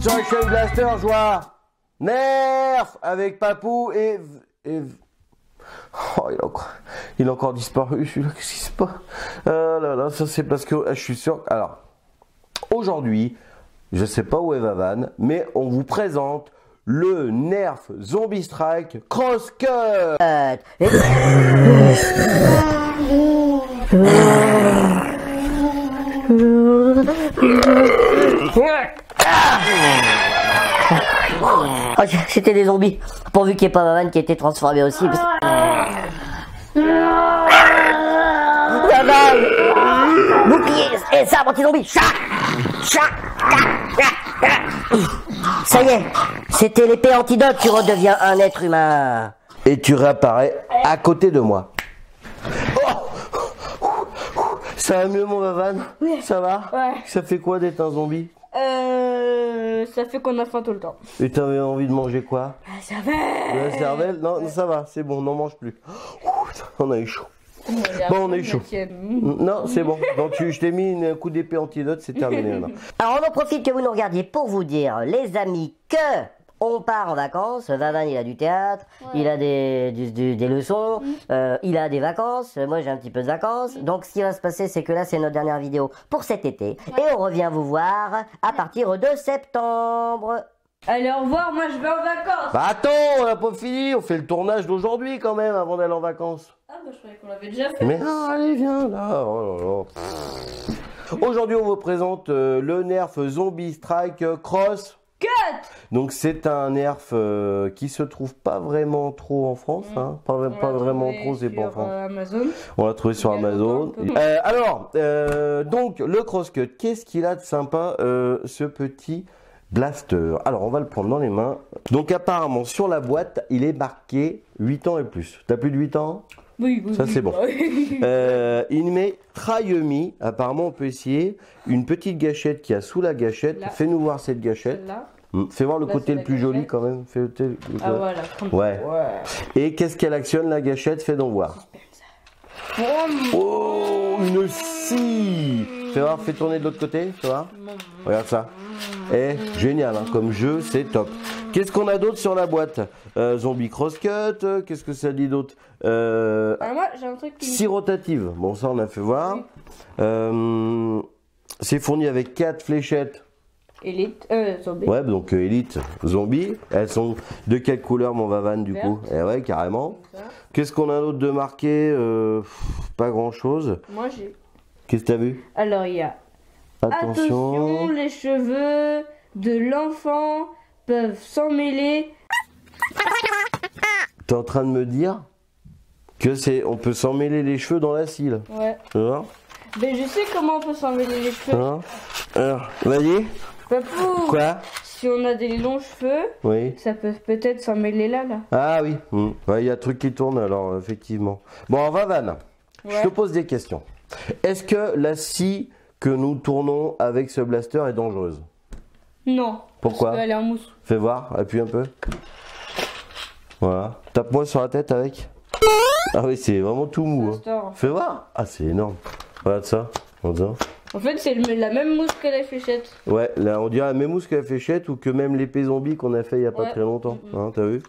monde sur la chaîne Blaster, je vois Nerf avec Papou et... Oh, il a encore disparu celui-là, qu'est-ce qui se passe? Ah là là, ça c'est parce que je suis sûr... Alors, aujourd'hui, je sais pas où est Vavan, mais on vous présente le Nerf Zombie Strike Cross Cut. Oh, c'était des zombies. Pourvu qu'il n'y ait pas Vavan qui a été transformé aussi. Vavan, bouclier et ça, anti-zombie. Ça y est, c'était l'épée antidote. Tu redeviens un être humain. Et tu réapparais à côté de moi. Ça va mieux mon Vavan? Oui. Ça va? Ouais. Ça fait quoi d'être un zombie? Ça fait qu'on a faim tout le temps. Et t'avais envie de manger quoi? La cervelle. La cervelle? Non, ça va, c'est bon, n'en mange plus. On a eu chaud. Bon, on a eu chaud. Non, c'est bon. Donc, je t'ai mis un coup d'épée antidote, c'est terminé maintenant. Alors on en profite que vous nous regardiez pour vous dire, les amis, que on part en vacances. Vavan, il a du théâtre, il a des leçons, il a des vacances. Moi, j'ai un petit peu de vacances. Donc, ce qui va se passer, c'est que là, c'est notre dernière vidéo pour cet été. Et on revient vous voir à partir de septembre. Allez, au revoir, moi je vais en vacances. Bah attends, on n'a pas fini, on fait le tournage d'aujourd'hui quand même avant d'aller en vacances. Ah bah je croyais qu'on l'avait déjà fait. Mais non, allez, viens là. Oh là là. Aujourd'hui, on vous présente le Nerf Zombie Strike Cross Cut. Donc c'est un Nerf qui se trouve pas vraiment trop en France, hein. Pas vraiment trop, c'est pas en France. Amazon. On l'a trouvé sur Amazon. Donc le Crosscut, qu'est-ce qu'il a de sympa ce petit blaster? Alors on va le prendre dans les mains. Donc apparemment sur la boîte, il est marqué 8 ans et plus. T'as plus de 8 ans? Oui, oui. Ça c'est bon. Il met Try Me. Apparemment on peut essayer une petite gâchette qu'il y a sous la gâchette. Fais-nous voir cette gâchette. Là. Fais voir le Là, côté le plus joli quand même. Ah voilà. Ouais. Et qu'est-ce qu'elle actionne la gâchette? Fais donc voir. Oh, une scie. Fais voir, fais tourner de l'autre côté, tu vois. Regarde ça. Eh, génial, hein, comme jeu, c'est top. Qu'est-ce qu'on a d'autre sur la boîte? Zombie Crosscut, qu'est-ce que ça dit d'autre? Moi, j'ai un truc qui... Scie rotative, bon ça on a fait voir. C'est fourni avec 4 fléchettes. Elite, zombie. Ouais, donc Elite, zombie. Elles sont de quelle couleur mon Vavan du coup? Eh ouais, carrément. Qu'est-ce qu'on a d'autre de marqué? Pas grand chose. Moi j'ai... Qu'est-ce que t'as vu? Alors il y a... Attention, les cheveux de l'enfant peuvent s'emmêler. T'es en train de me dire que c'est, on peut s'emmêler les cheveux dans la scie là? Ouais. Tu vois? Mais je sais comment on peut s'emmêler les cheveux. Hein? Alors, vas-y. Papou, Quoi? si on a des longs cheveux, Oui. ça peut peut-être s'emmêler là. Ah oui. Ouais, il y a un truc qui tourne alors, effectivement. Bon, Vavan, je te pose des questions. Est-ce que la scie que nous tournons avec ce blaster est dangereuse? Non. Pourquoi? Parce qu'elle est en mousse. Fais voir, appuie un peu. Voilà. Tape-moi sur la tête avec. Ah oui, c'est vraiment tout mou. Hein. Fais voir. Ah, c'est énorme. Regarde ça. Regarde ça. En fait, c'est la même mousse que la fléchette. Ouais, là, on dirait la même mousse que la fléchette ou que même l'épée zombie qu'on a fait il n'y a pas très longtemps. Hein, t'as vu?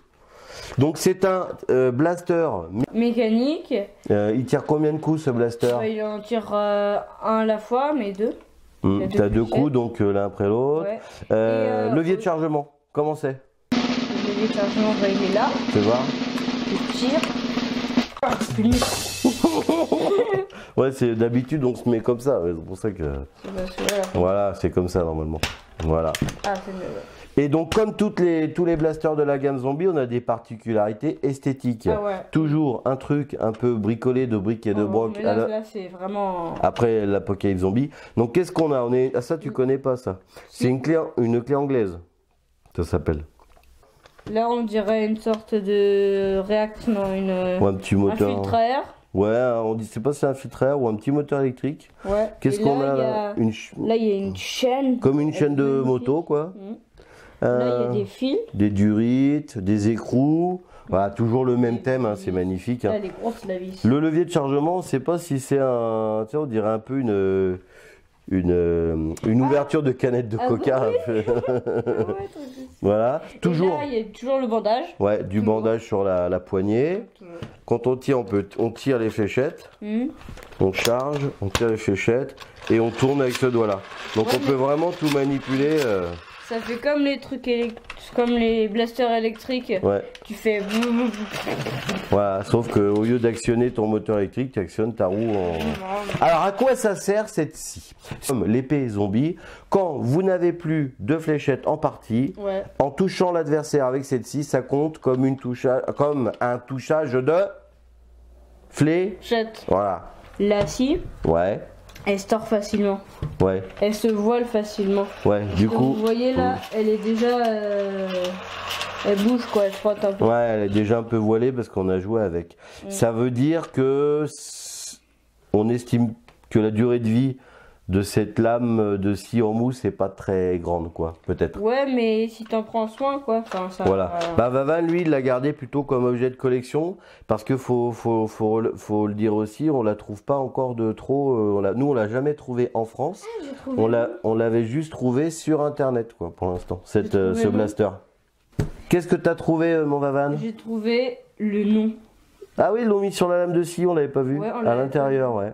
Donc, c'est un blaster mécanique. Il tire combien de coups ce blaster? Il en tire un à la fois, mais deux. T'as 2 coups, donc l'un après l'autre. Ouais. Levier de chargement, comment c'est? Le levier de chargement, il est là. Fais voir. Il tire. Ouais, c'est d'habitude on se met comme ça, c'est pour ça que... Voilà, c'est comme ça normalement. Voilà. Ah, c'est mieux. Et donc comme tous les blasters de la gamme zombie, on a des particularités esthétiques. Ah ouais. Toujours un truc un peu bricolé de briques et de broc. Mais là c'est vraiment... Après l'apocalypse zombie. Donc qu'est-ce qu'on a? Ah, ça tu connais pas ça. C'est une clé anglaise. Ça s'appelle. Là on dirait une sorte de réacteur, ou un petit moteur. Un filtre à air. Ouais, on dit, c'est pas si c'est un filtre à air ou un petit moteur électrique. Ouais. Qu'est-ce qu'on a là? Là il y a une chaîne. Comme une chaîne de moto quoi. Là il y a des fils. Des durites, des écrous. Voilà, toujours le même thème, hein, c'est magnifique. Hein. Là, les grosses la vis. Le levier de chargement, on ne sait pas si c'est un... Tu sais, on dirait un peu une ouverture de canette de coca. Oui. Un peu. Voilà, toujours. Il y a toujours le bandage. Ouais, du bandage sur la poignée. Quand on tire, on tire les fléchettes. On charge, on tire les fléchettes et on tourne avec ce doigt-là. Donc on peut vraiment tout manipuler. Ça fait comme les trucs comme les blasters électriques. Ouais. Tu fais. Voilà, sauf qu'au lieu d'actionner ton moteur électrique, tu actionnes ta roue en... Alors à quoi ça sert cette scie? Comme l'épée zombie, quand vous n'avez plus de fléchettes en partie, en touchant l'adversaire avec cette scie, ça compte comme un touchage de fléchette. Voilà. La scie, elle se tord facilement. Ouais. Elle se voile facilement. Ouais, du coup. Vous voyez là, elle est déjà. Elle bouge quoi, elle frotte un peu. Ouais, elle est déjà un peu voilée parce qu'on a joué avec. Ça veut dire que on estime que la durée de vie de cette lame de scie en mousse n'est pas très grande, quoi, peut-être. Ouais, mais si t'en prends soin, quoi. Enfin, ça, voilà. Bah, Vavan, lui, il l'a gardé plutôt comme objet de collection parce que faut le dire aussi, on la trouve pas encore de trop. Nous, on l'a jamais trouvé en France. On l'avait juste trouvé sur Internet, quoi, pour l'instant, ce blaster. Qu'est-ce que t'as trouvé, mon Vavan? J'ai trouvé le nom. Ah oui, ils l'ont mis sur la lame de scie, on l'avait pas vu. À l'intérieur, ouais.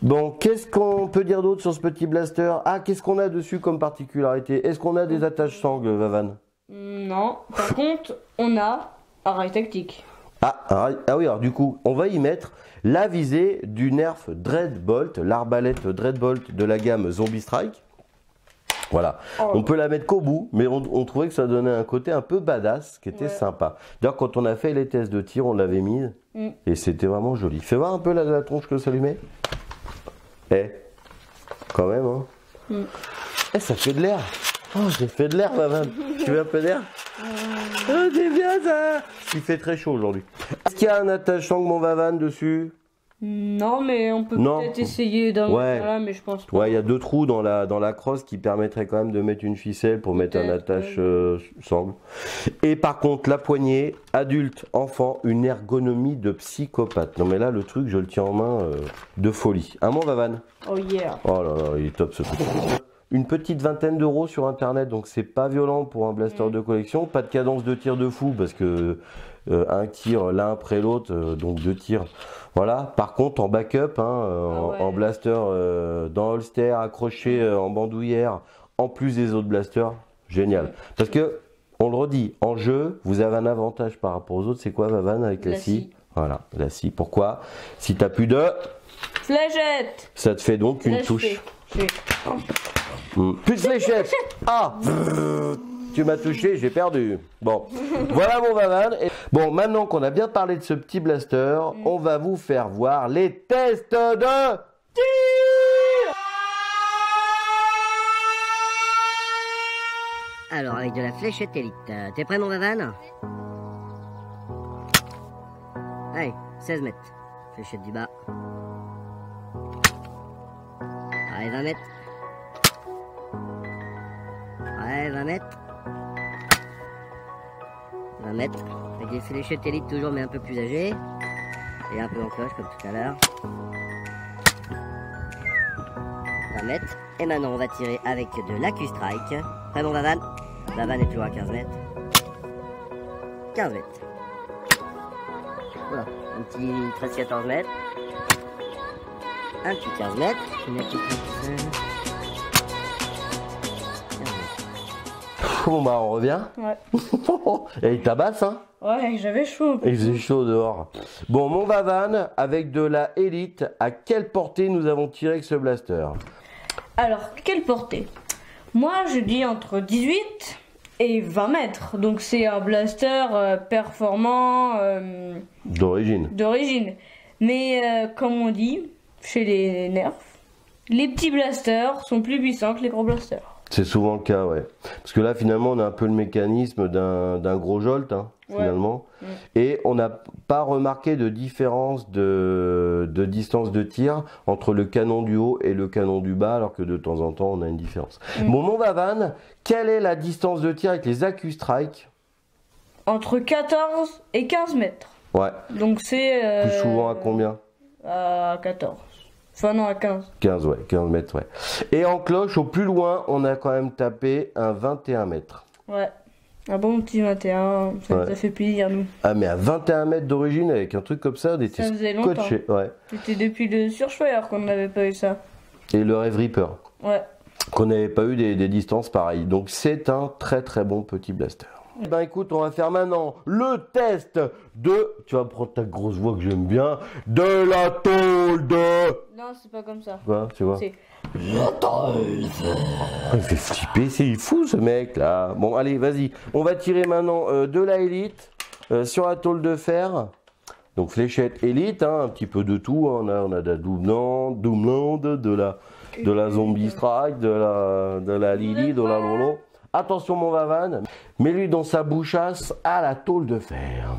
Bon, qu'est-ce qu'on peut dire d'autre sur ce petit blaster? Ah, qu'est-ce qu'on a dessus comme particularité? Est-ce qu'on a des attaches sangles, Vavan? Non. Par contre, on a un rail tactique. Ah oui, alors du coup, on va y mettre la visée du Nerf Dreadbolt, l'arbalète Dreadbolt de la gamme Zombie Strike. Voilà, on peut la mettre qu'au bout, mais on trouvait que ça donnait un côté un peu badass, qui était sympa. D'ailleurs, quand on a fait les tests de tir, on l'avait mise, et c'était vraiment joli. Fais voir un peu la tronche que ça lui met. Quand même, hein. Ça fait de l'air. Oh, j'ai fait de l'air, Vavan. Tu veux un peu d'air? Oh, c'est bien ça. Il fait très chaud aujourd'hui. Est-ce qu'il y a un attache-sangle, mon Vavan, dessus? Non, mais on peut peut-être essayer d'un là, mais je pense pas. Ouais, il y a 2 trous dans la crosse qui permettraient quand même de mettre une ficelle pour mettre un attache sangle. Et par contre, la poignée, adulte, enfant, une ergonomie de psychopathe. Non mais là, le truc, je le tiens en main de folie. Un mot, Vavan? Oh yeah. Oh là là, il est top ce truc. Une petite vingtaine d'euros sur internet, donc c'est pas violent pour un blaster de collection. Pas de cadence de tir de fou parce que un tir l'un après l'autre, donc 2 tirs. Voilà. Par contre, en backup, en blaster, dans holster, accroché en bandoulière, en plus des autres blasters, génial. Parce que, on le redit, en jeu, vous avez un avantage par rapport aux autres. C'est quoi, Vavan, avec la scie? Voilà, la scie. Pourquoi? Si t'as plus de fléchette, ça te fait donc une touche. Plus de fléchette. Ah, tu m'as touché, j'ai perdu. Bon, voilà mon Vavan. Bon, maintenant qu'on a bien parlé de ce petit blaster, on va vous faire voir les tests de tir. Alors, avec de la fléchette élite, t'es prêt mon Vavan? Allez, 16 mètres. Fléchette du bas. Allez, 20 mètres. Ouais, 20 mètres. 20 mètres. Avec des fléchettes élites toujours, mais un peu plus âgées. Et un peu en cloche, comme tout à l'heure. 20 mètres. Et maintenant, on va tirer avec de l'Acu-Strike. Prêt, mon Vavan? Vavan est toujours à 15 mètres. 15 mètres. Voilà, un petit 13-14 mètres. Un petit 15 mètres. Une petite 15 mètres. Bon bah on revient. Ouais. Et il tabasse, hein? Ouais, j'avais chaud. Il faisait chaud dehors. Bon, mon Vavan, avec de la élite, à quelle portée nous avons tiré avec ce blaster? Alors, quelle portée? Moi, je dis entre 18 et 20 mètres. Donc, c'est un blaster performant d'origine. Mais, comme on dit, chez les Nerfs, les petits blasters sont plus puissants que les gros blasters. C'est souvent le cas, ouais. Parce que là, finalement, on a un peu le mécanisme d'un gros jolt, hein, finalement. Et on n'a pas remarqué de différence de distance de tir entre le canon du haut et le canon du bas, alors que de temps en temps, on a une différence. Bon, mon Vavan, quelle est la distance de tir avec les Acu-Strike? Entre 14 et 15 mètres. Ouais. Donc c'est... Plus souvent à combien? À 14. Enfin non, à 15. 15, ouais, 15 mètres, ouais. Et en cloche, au plus loin, on a quand même tapé un 21 mètres. Ouais. Un bon petit 21, ça nous Ouais. a fait plaisir, nous. Ah, mais à 21 mètres d'origine, avec un truc comme ça, on était Ça faisait longtemps. scotché. Ouais. C'était depuis le Surchoyer qu'on n'avait pas eu ça. Et le Rêve Reaper, Ouais. qu'on n'avait pas eu des distances pareilles. Donc c'est un très très bon petit blaster. Eh ben écoute, on va faire maintenant le test de, tu vas prendre ta grosse voix que j'aime bien, de la tôle de... Non, c'est pas comme ça. Quoi, tu vois? C'est... Il fait flipper, c'est fou ce mec là. Bon allez, vas-y, on va tirer maintenant de la Elite sur la tôle de fer. Donc fléchette Elite, hein, un petit peu de tout. Hein. On a de la Doomland, de la Zombie Strike, de la Lily, de la Lolo. Attention mon Vavan, mets-lui dans sa bouchasse à la tôle de fer.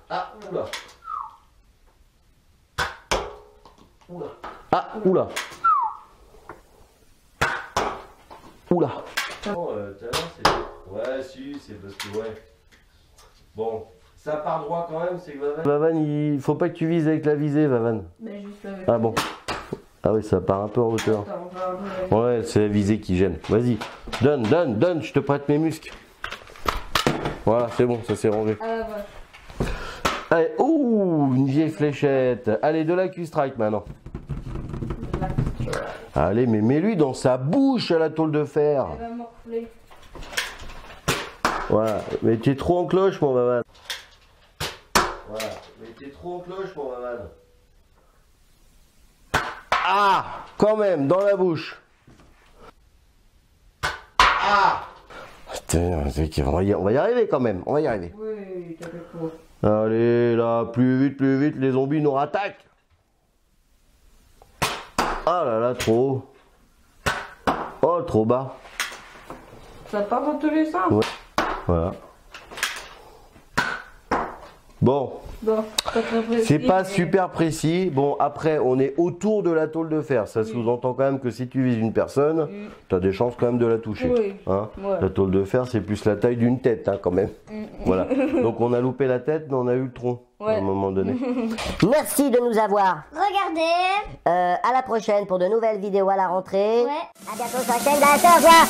Ah, oula. Oula. Ah, oula. Oula. Ouais, si, c'est parce que ouais. Bon, ça part droit quand même, c'est que Vavan. Vavan, il faut pas que tu vises avec la visée, Vavan. Mais juste avec... Ah bon. Ah oui, ça part un peu en hauteur. Attends, on va... Ouais, c'est la visée qui gêne. Vas-y, donne, je te prête mes muscles. Voilà, c'est bon, ça s'est rangé. Ah la vache. Allez, ouh, une vieille fléchette. Allez, de la Q-Strike maintenant. Allez, mais mets-lui dans sa bouche à la tôle de fer. Elle va morfler. Voilà, mais t'es trop en cloche, mon Vavan. Voilà, mais t'es trop en cloche, mon Vavan. Ah, quand même, dans la bouche. Ah. Putain, on va y arriver quand même, on va y arriver. Oui, t'inquiète pas. Allez, là, plus vite, les zombies nous rattaquent. Ah là là, trop haut. Oh, trop bas. Ça part dans tous les sens. Ouais. Voilà. Bon, Bon, pas très précis, c'est pas mais- super précis. Bon, après, on est autour de la tôle de fer. Ça sous-entend quand même que si tu vises une personne, tu as des chances quand même de la toucher. Oui. Hein. Ouais. La tôle de fer, c'est plus la taille d'une tête, hein, quand même. Voilà. Donc, on a loupé la tête, mais on a eu le tronc à Ouais. un moment donné. Merci de nous avoir. Regardez. À la prochaine pour de nouvelles vidéos à la rentrée. Ouais. À bientôt sur la chaîne d'Alter. Voilà.